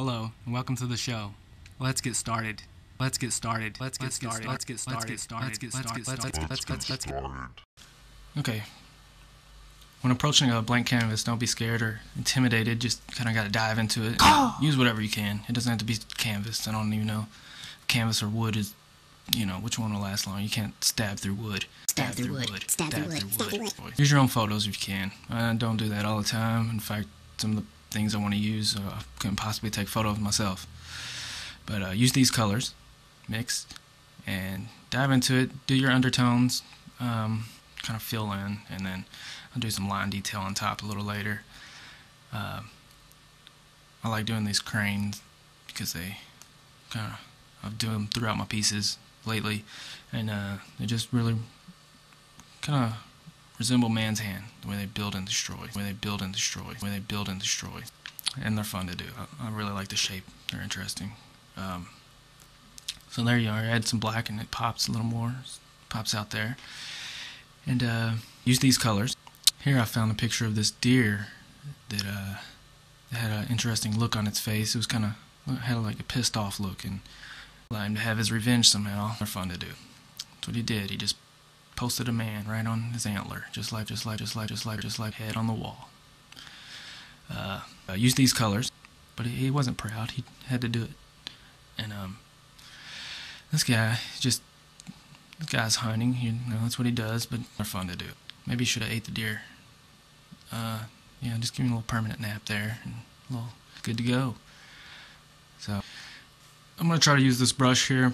Hello, and welcome to the show. Let's get started. Let's get started. Let's get started. Let's get started. Let's get started. Let's get started. Okay. When approaching a blank canvas, don't be scared or intimidated. Just kind of got to dive into it. Use whatever you can. It doesn't have to be canvas. I don't even know. Canvas or wood is, which one will last long. You can't stab through wood. Stab through wood. Stab through wood. Use your own photos if you can. Don't do that all the time. In fact, some of the things I want to use, I couldn't possibly take photos of myself. But use these colors, mix, and dive into it. Do your undertones, kind of fill in, and then I'll do some line detail on top a little later. I like doing these cranes because they I've done them throughout my pieces lately, and they just really kind of resemble man's hand, the way they build and destroy, and they're fun to do. I really like the shape. They're interesting. So there you are. Add some black and it pops a little more, pops out there. And use these colors. Here I found a picture of this deer that had an interesting look on its face. It was had like a pissed off look, and allowed him to have his revenge somehow. They're fun to do. That's what he did. He just posted a man right on his antler, just like head on the wall. Use these colors, but he wasn't proud. He had to do it. And this guy's hunting. That's what he does. But they're fun to do. Maybe he should have ate the deer. Just give him a little permanent nap there, and a little good to go. So I'm gonna try to use this brush here.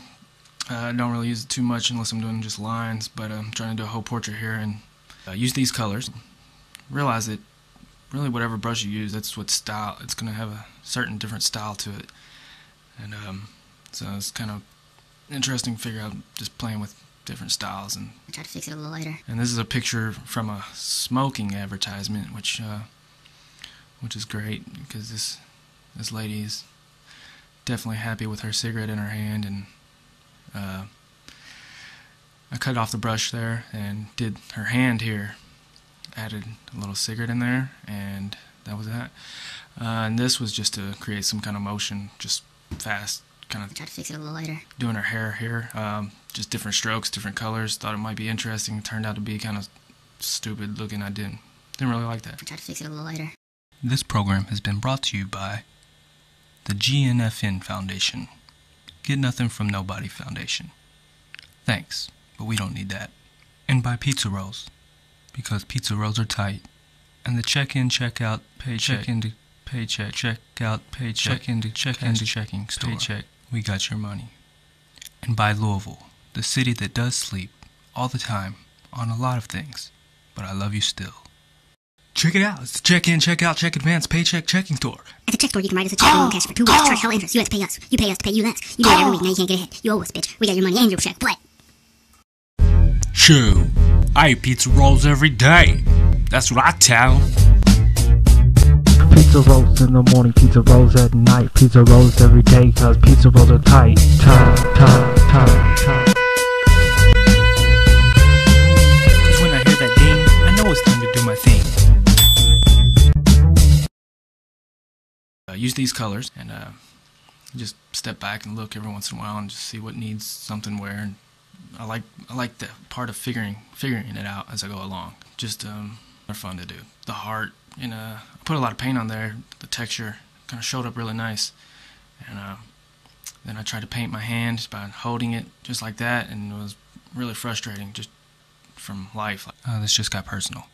I don't really use it too much unless I'm doing just lines, but I'm trying to do a whole portrait here, and use these colors. Realize that really whatever brush you use, that's what style, it's going to have a certain different style to it. And so it's kind of interesting to figure out just playing with different styles. And I'll try to fix it a little later. And this is a picture from a smoking advertisement, which is great, because this lady is definitely happy with her cigarette in her hand. And I cut off the brush there and did her hand here, added a little cigarette in there, and that was that. And this was just to create some kind of motion, just fast, kind of. I'll try to fix it a little later. Doing her hair here, just different strokes, different colors. Thought it might be interesting. Turned out to be kind of stupid looking. I didn't really like that. I'll try to fix it a little later. This program has been brought to you by the GNFN Foundation. Get Nothing from Nobody Foundation. Thanks, but we don't need that. And by Pizza Rolls, because pizza rolls are tight. And the check-in, check-out, paycheck, check-in, paycheck, check-out, paycheck, check-in, checking store. Paycheck, we got your money. And by Louisville, the city that does sleep all the time on a lot of things, but I love you still. Check it out. It's the check-in, check-out, check advance, paycheck, checking store. At the check store, you can write us a check and cash for 2 weeks. Charge hell interest. You have to pay us. You pay us to pay you less. You do it every week. Now you can't get ahead. You owe us, bitch. We got your money and your check. What? Shoo. I eat pizza rolls every day. That's what I tell. Pizza rolls in the morning, pizza rolls at night. Pizza rolls every day, cause pizza rolls are tight. Time. Cause when I hear that ding, I know it's time to do my thing. Use these colors, and just step back and look every once in a while and just see what needs something where. And I like the part of figuring it out as I go along. Just they're fun to do. The heart, I put a lot of paint on there. The texture kind of showed up really nice, and then I tried to paint my hand by holding it just like that, and it was really frustrating just from life. This just got personal.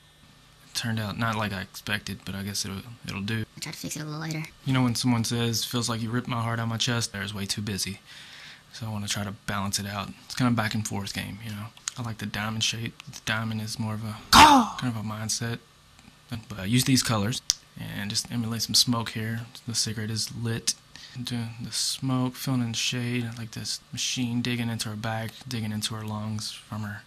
It turned out not like I expected, but I guess it'll do. I'll try to fix it a little later. When someone says, "Feels like you ripped my heart out of my chest," I was way too busy. So I want to try to balance it out. It's kind of a back and forth game, I like the diamond shape. The diamond is more of a kind of a mindset. But use these colors and just emulate some smoke here. The cigarette is lit. Doing the smoke, filling in the shade, like this machine digging into her back, digging into her lungs from her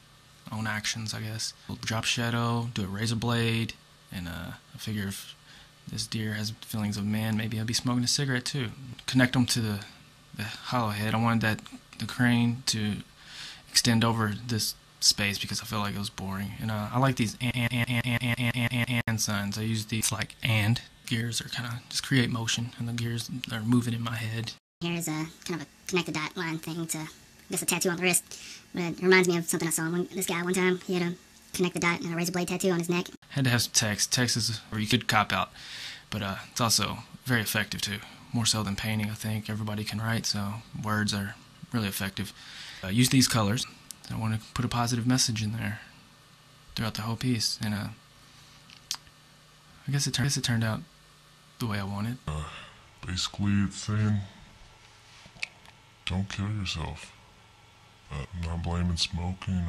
own actions, I guess. We'll drop shadow, do a razor blade, and I figure if this deer has feelings of man, maybe he'll be smoking a cigarette too. Connect them to the hollow head. I wanted the crane to extend over this space because I felt like it was boring. And I like these and hand signs. I use these like and gears are kind of just create motion, and the gears are moving in my head. Here's a kind of a connect the dot line thing to, I guess, a tattoo on the wrist. But it reminds me of something I saw this guy one time. He had a connect the dot and a razor blade tattoo on his neck. Had to have some text. Text is where you could cop out, but it's also very effective too. More so than painting, I think. Everybody can write, so words are really effective. Use these colors. I want to put a positive message in there throughout the whole piece, and I guess it turned out the way I wanted. Basically, it's saying, don't kill yourself. I'm not blaming smoking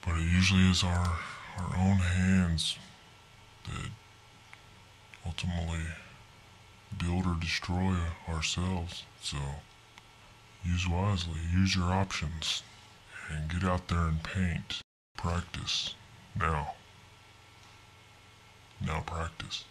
but it usually is our own hands that ultimately build or destroy ourselves. So use wisely, use your options, and get out there and paint. Practice. Now practice.